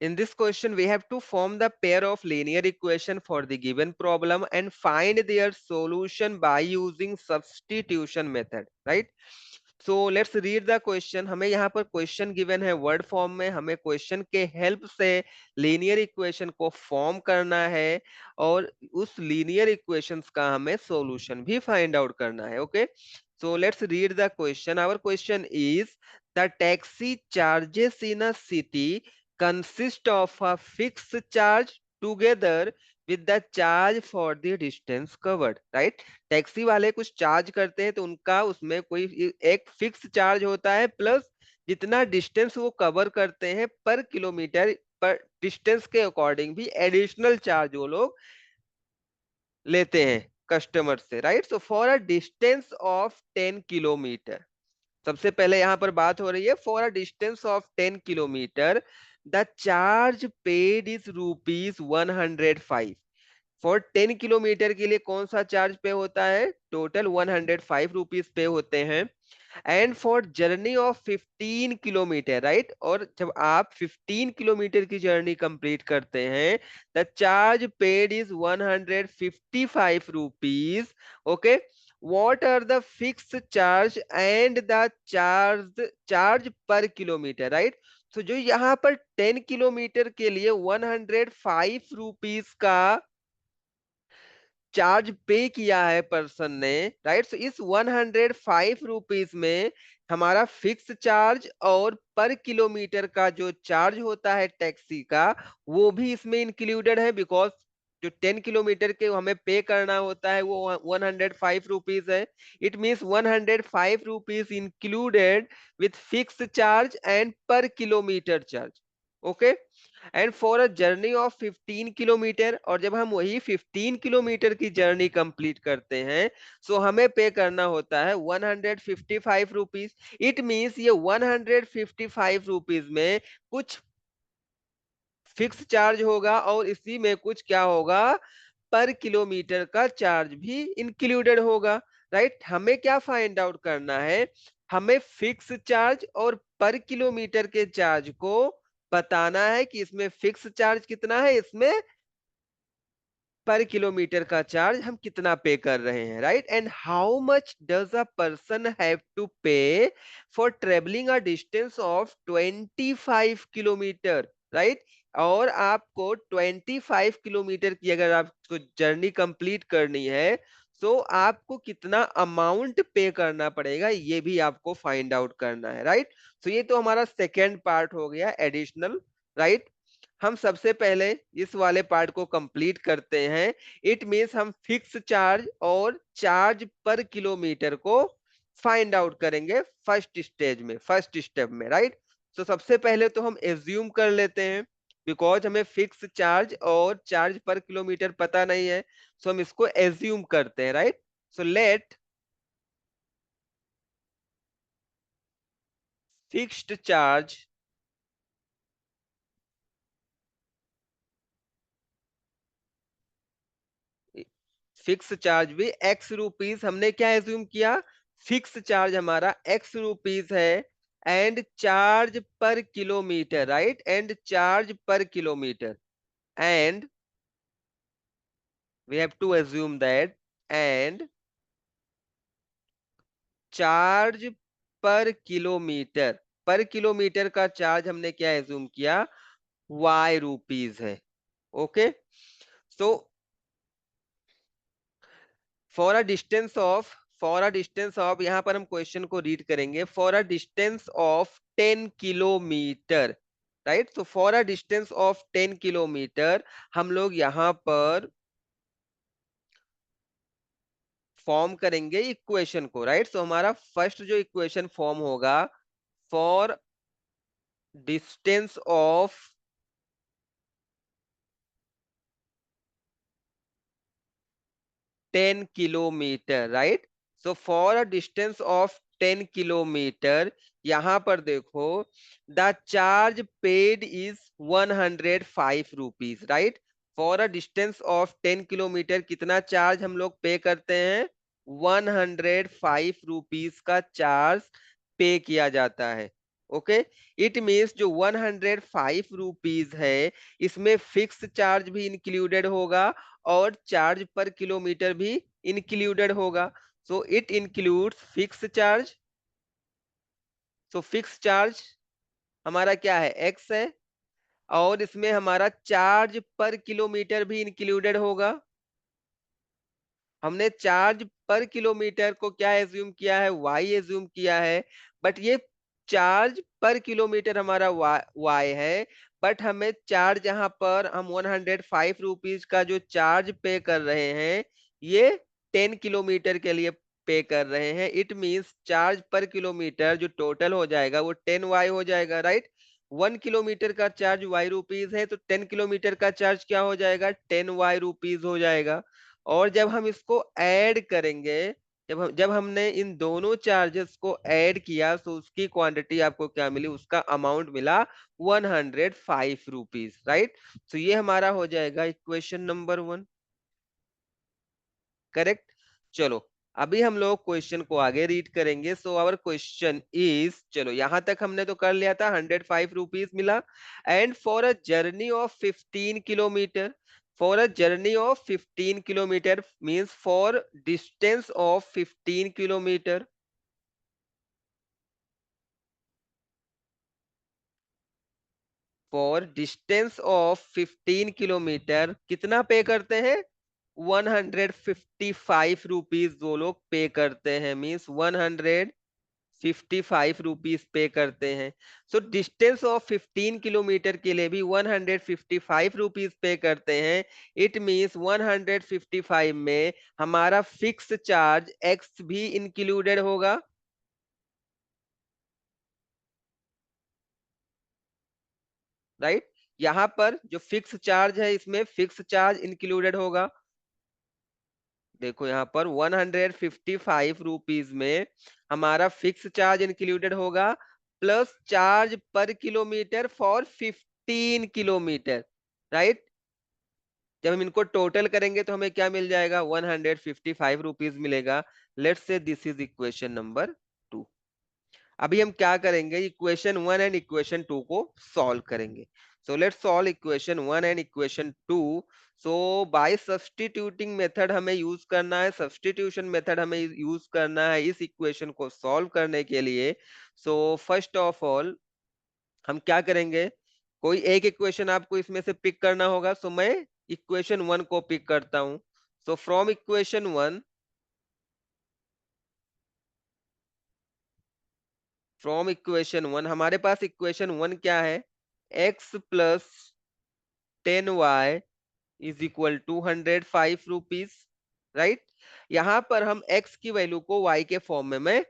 In this question, we have to form the pair of linear equation for the given problem and find their solution by using substitution method, right? So let's read the question. हमें यहाँ पर question given है word form में, हमें question के help से linear equation को form करना है और उस लीनियर इक्वेशंस का हमें सॉल्यूशन भी फाइंड आउट करना है. Okay, so let's read the question. Our question is, the taxi charges in a city consist of a fixed charge together with the charge for the distance covered, right? Taxi वाले कुछ charge करते हैं तो उनका उसमें कोई एक fix charge होता है प्लस जितना डिस्टेंस वो कवर करते हैं पर किलोमीटर, पर डिस्टेंस के अकॉर्डिंग भी एडिशनल चार्ज वो लोग लेते हैं कस्टमर से, right? So for a distance of 10 kilometre, सबसे पहले यहां पर बात हो रही है for a distance of 10 kilometre the charge paid is ₹105. For 10 kilometre के लिए कौन सा चार्ज पे होता है? टोटल ₹105 पे होते हैं. And for journey of 15 kilometre, right? और जब आप 15 किलोमीटर की जर्नी कंप्लीट करते हैं the charge paid is ₹155. Okay, what are the fixed charge and the charge per kilometer, right? So जो यहाँ पर 10 किलोमीटर के लिए ₹105 का चार्ज पे किया है पर्सन ने, राइट? सो इस ₹105 में हमारा फिक्स चार्ज और पर किलोमीटर का जो चार्ज होता है टैक्सी का वो भी इसमें इंक्लूडेड है, बिकॉज जो 10 किलोमीटर के हमें पे करना होता है वो ₹105 है. It means ₹105 included with fix charge and per kilometre charge. Okay, and for a journey of 15 kilometre, और जब हम वही 15 किलोमीटर की जर्नी कंप्लीट करते हैं सो हमें पे करना होता है ₹155. इट मीन्स ये ₹155 में कुछ फिक्स चार्ज होगा और इसी में कुछ क्या होगा, पर किलोमीटर का चार्ज भी इंक्लूडेड होगा, राइट? हमें क्या फाइंड आउट करना है? हमें फिक्स चार्ज और पर किलोमीटर के चार्ज को बताना है कि इसमें फिक्स चार्ज कितना है, इसमें पर किलोमीटर का चार्ज हम कितना पे कर रहे हैं, right? And how much does a person have to pay for travelling a distance of 25 kilometre, right? और आपको 25 किलोमीटर की अगर आपको जर्नी कंप्लीट करनी है तो आपको कितना अमाउंट पे करना पड़ेगा ये भी आपको फाइंड आउट करना है, राइट? तो ये तो हमारा सेकेंड पार्ट हो गया एडिशनल, राइट? हम सबसे पहले इस वाले पार्ट को कंप्लीट करते हैं. इट मीन्स हम फिक्स चार्ज और चार्ज पर किलोमीटर को फाइंड आउट करेंगे फर्स्ट स्टेज में, फर्स्ट स्टेप में, राइट? तो सबसे पहले तो हम एज्यूम कर लेते हैं, बिकॉज हमें फिक्स चार्ज और चार्ज पर किलोमीटर पता नहीं है, सो हम इसको एज्यूम करते हैं, right? So let fixed charge fix charge भी ₹X, हमने क्या एज्यूम किया? फिक्स चार्ज हमारा ₹X है and charge per kilometre, right? And charge per kilometre and we have to assume that and charge per kilometre का charge हमने क्या assume किया? ₹Y है. Okay, so for a distance of यहां पर हम क्वेश्चन को रीड करेंगे. For a distance of 10 kilometre, right? तो for a distance of 10 kilometre हम लोग यहां पर फॉर्म करेंगे इक्वेशन को, राइट? तो हमारा फर्स्ट जो इक्वेशन फॉर्म होगा for distance of 10 kilometre, right? So for a distance of 10 kilometre यहां पर देखो the charge paid is ₹105, right? For a distance of 10 kilometre कितना चार्ज हम लोग पे करते हैं? ₹105 का चार्ज पे किया जाता है. ओके, इट मीन्स जो 105 रुपीज है इसमें फिक्स चार्ज भी इंक्लूडेड होगा और चार्ज पर किलोमीटर भी इंक्लूडेड होगा। So it includes fix charge. So fix charge हमारा क्या है, एक्स है, और इसमें हमारा चार्ज पर किलोमीटर भी इंक्लूडेड होगा। हमने चार्ज पर किलोमीटर को क्या एज्यूम किया है, वाई एज्यूम किया है, बट ये चार्ज पर किलोमीटर हमारा वाई है। बट हमें चार्ज यहाँ पर हम 105 रुपीज का जो चार्ज पे कर रहे हैं ये 10 किलोमीटर के लिए पे कर रहे हैं। It means charge per kilometre जो टोटल हो जाएगा वो 10 वाई हो जाएगा, राइट। 1 किलोमीटर का चार्ज वाई रुपीज है तो 10 किलोमीटर का चार्ज क्या हो जाएगा, 10 वाई रुपीज हो जाएगा। और जब हम इसको ऐड करेंगे, जब हमने इन दोनों चार्जेस को ऐड किया तो उसकी क्वांटिटी आपको क्या मिली, उसका अमाउंट मिला 105 रुपीज, राइट। तो ये हमारा हो जाएगा इक्वेशन नंबर 1, करेक्ट। चलो अभी हम लोग क्वेश्चन को आगे रीड करेंगे। सो आवर क्वेश्चन इज, चलो यहां तक हमने तो कर लिया था, 105 रुपीज मिला। And for a journey of 15 kilometre, for a journey of 15 kilometre means for distance of 15 kilometre, for distance of 15 kilometre कितना पे करते हैं, 155 रुपीज वो लोग पे करते हैं, मीन्स 155 रुपीज पे करते हैं। सो डिस्टेंस ऑफ 15 किलोमीटर के लिए भी 155 रुपीज पे करते हैं। इट मीन्स 155 में हमारा फिक्स चार्ज एक्स भी इंक्लूडेड होगा, राइट। यहाँ पर जो फिक्स चार्ज है इसमें फिक्स चार्ज इंक्लूडेड होगा। देखो यहाँ पर 155 रुपीज में हमारा फिक्स चार्ज इंक्लूडेड होगा plus charge per kilometre for 15 kilometre, right. जब हम इनको टोटल करेंगे तो हमें क्या मिल जाएगा, 155 रुपीज मिलेगा। Let's say this is equation number 2। अभी हम क्या करेंगे, इक्वेशन 1 एंड इक्वेशन 2 को सॉल्व करेंगे। So let's solve equation 1 and equation 2। So bye substituting method हमें यूज करना है, सब्स्टिट्यूशन मेथड हमें यूज करना है इस इक्वेशन को सॉल्व करने के लिए। सो फर्स्ट ऑफ ऑल हम क्या करेंगे, कोई एक इक्वेशन आपको इसमें से पिक करना होगा। सो मैं इक्वेशन 1 को पिक करता हूं। So from equation 1, from equation 1 हमारे पास इक्वेशन 1 क्या है, x + 10y is equal to 105 rupees, right. यहां पर हम x की वैल्यू को y के फॉर्म में मैं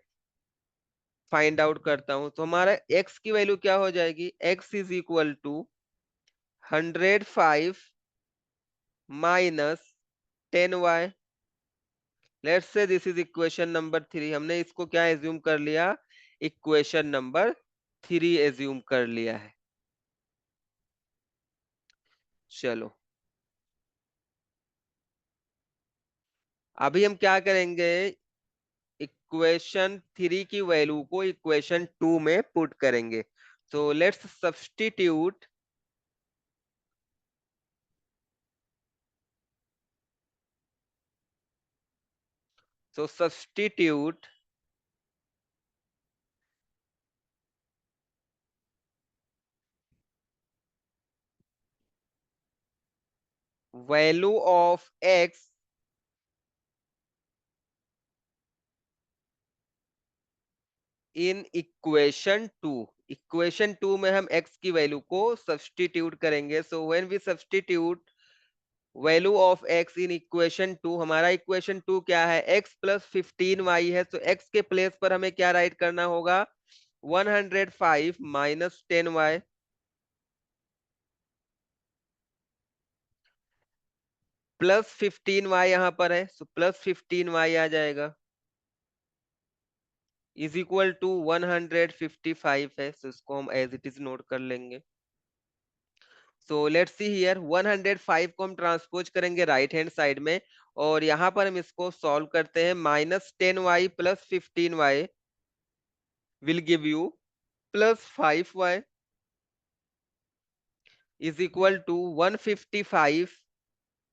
फाइंड आउट करता हूं। तो हमारा x की वैल्यू क्या हो जाएगी, x is equal to 105 minus 10y। Let's say this is equation number 3। हमने इसको क्या एज्यूम कर लिया, इक्वेशन नंबर 3 एज्यूम कर लिया है। चलो अभी हम क्या करेंगे, इक्वेशन 3 की वैल्यू को इक्वेशन 2 में पुट करेंगे। So let's substitute, so substitute value of x in equation 2। Equation 2 में हम x की वैल्यू को सब्स्टिट्यूट करेंगे। So when we substitute value of x in equation 2, हमारा इक्वेशन 2 क्या है, x + 15y है। तो x के प्लेस पर हमें क्या राइट करना होगा, 105 माइनस 10y +15y यहाँ पर है। सो +15y आ जाएगा इज इक्वल टू 155 है। सो इसको हम एज इट इज नोट कर लेंगे। सो लेट्स सी हियर, 105 को हम ट्रांसपोज करेंगे राइट हैंड साइड में, और यहाँ पर हम इसको सॉल्व करते हैं। -10y + 15y will give you plus 5y is equal to 155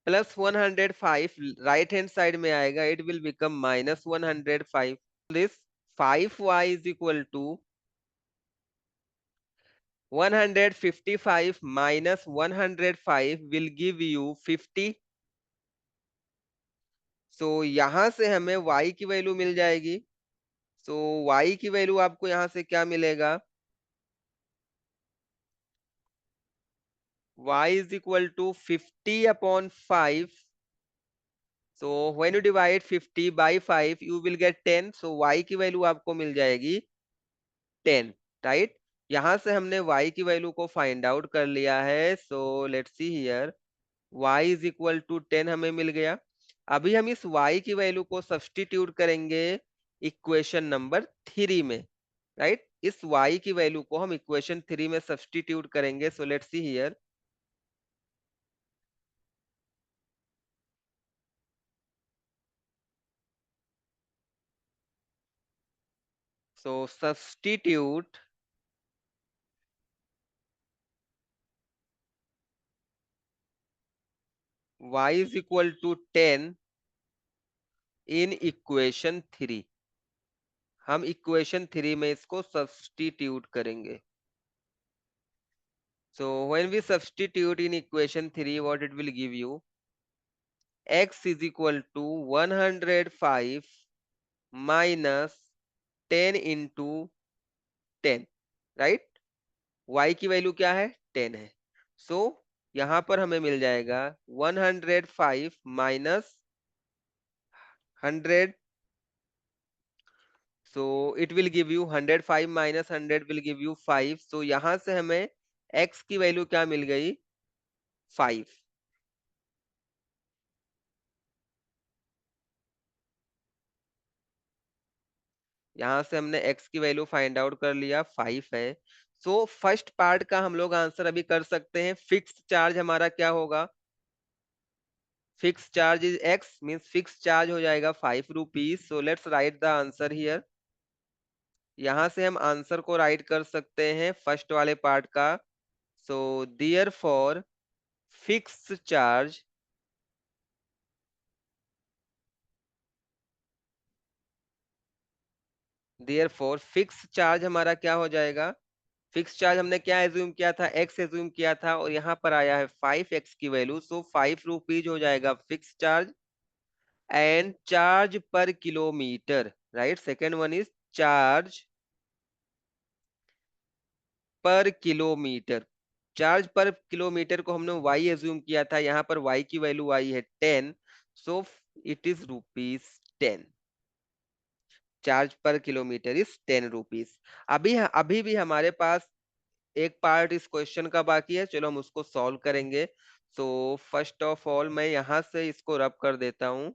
plus 105, right hand side में आएगा, it will become minus 105. This 5y is equal to 155 minus 105 will give you 50. So यहां से हमें y की वैल्यू मिल जाएगी. सो y की value आपको यहां से क्या मिलेगा? Y is equal to 50 upon 5. So when you divide 50 by 5, you will get 10. So y की वैल्यू आपको मिल जाएगी 10, राइट? यहां से हमने y की वैल्यू को फाइंड आउट कर लिया है. So let's see here, y is equal to 10 हमें मिल गया. अभी हम इस y की वैल्यू को सब्स्टिट्यूट करेंगे इक्वेशन नंबर 3 में, राइट? इस y की वैल्यू को हम इक्वेशन 3 में सब्स्टिट्यूट करेंगे. So let's see here, so substitute y is equal to 10 in equation 3. हम इक्वेशन 3 में इसको सब्स्टिट्यूट करेंगे. So when we substitute in equation 3, what it will give you? X is equal to 105 minus 10 into 10, right? Y की value क्या है? 10 है. So यहाँ पर हमें मिल जाएगा 105 minus 100. So it will give you 105 minus 100 will give you 5. So यहाँ से हमें X की वैल्यू क्या मिल गई? 5. यहाँ से हमने x की वैल्यू फाइंड आउट कर लिया, 5 है. सो फर्स्ट पार्ट का हम लोग आंसर अभी कर सकते हैं. फिक्स चार्ज हमारा क्या होगा? Fix charge is x, means fix charge हो जाएगा 5 rupees. So let's write the answer here. यहाँ से हम आंसर को राइट कर सकते हैं फर्स्ट वाले पार्ट का. So therefore fix charge therefore fix charge हमारा क्या हो जाएगा? फिक्स चार्ज हमने क्या एज्यूम किया था? एक्स एज्यूम किया था, और यहाँ पर आया है 5x की वैल्यू. सो 5 रुपीज हो जाएगा fix charge. And charge per kilometre, right? Second one is charge per kilometre. Charge per kilometre को हमने y एज्यूम किया था, यहाँ पर y की वैल्यू आई है 10. So it is rupees 10. Charge per kilometre is 10 rupees. अभी भी हमारे पास एक पार्ट इस क्वेश्चन का बाकी है. चलो हम उसको सॉल्व करेंगे. सो फर्स्ट ऑफ ऑल मैं यहां से इसको रब कर देता हूं.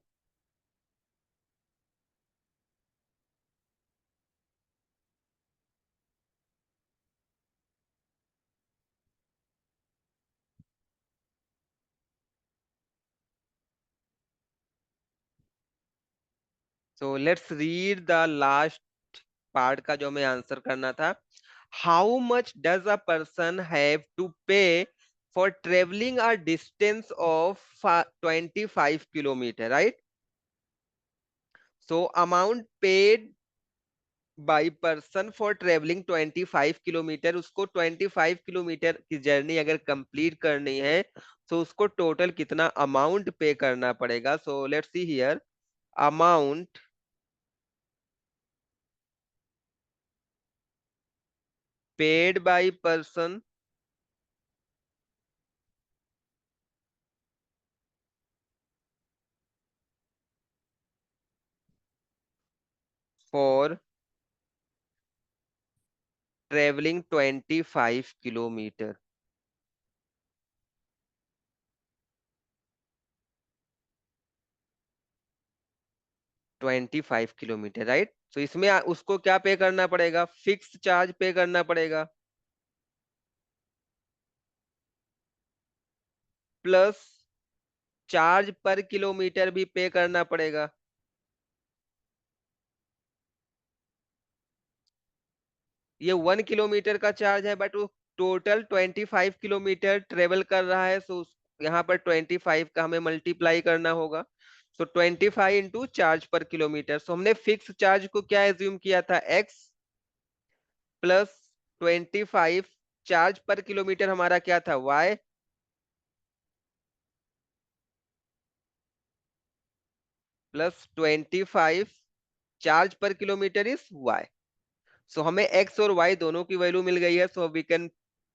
So let's read the last part का जो हमें आंसर करना था. How much does a person have to pay for travelling a distance of 25 kilometre, right? So amount paid by person for travelling 25 kilometre. उसको 25 किलोमीटर की journey अगर complete करनी है तो उसको टोटल कितना अमाउंट पे करना पड़ेगा? सो let's see here, amount paid by person for travelling 25 kilometre. 25 kilometre, right? तो इसमें उसको क्या पे करना पड़ेगा? फिक्स चार्ज पे करना पड़ेगा, प्लस चार्ज पर किलोमीटर भी पे करना पड़ेगा. ये 1 किलोमीटर का चार्ज है, बट वो टोटल 25 किलोमीटर ट्रेवल कर रहा है, सो यहाँ पर 25 का हमें मल्टीप्लाई करना होगा। सो 25 इंटू चार्ज पर किलोमीटर। सो हमने फिक्स चार्ज को क्या एज्यूम किया था, x plus 25, charge per kilometre हमारा क्या था, Y, plus 25, charge per kilometre is why. सो हमें एक्स और वाई दोनों की वैल्यू मिल गई है, so we can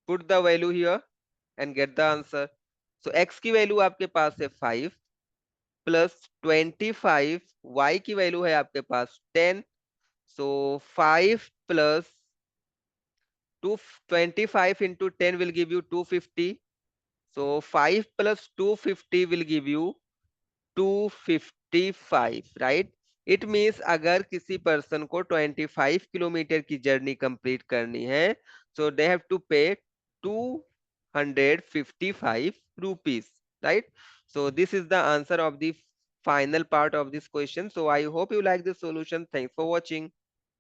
put the value here and get the answer. So x की वैल्यू आपके पास है 5 प्लस 25, वाई की वैल्यू है आपके पास 10। सो 5 plus two 25 into 10 will give you 250। So 5 plus 250 will give you 255, right. It means अगर किसी person को 25 किलोमीटर की जर्नी कंप्लीट करनी है, सो दे हैव टू पे 255 rupees, right. So this is the answer of the final part of this question. So I hope you like this solution. Thanks for watching.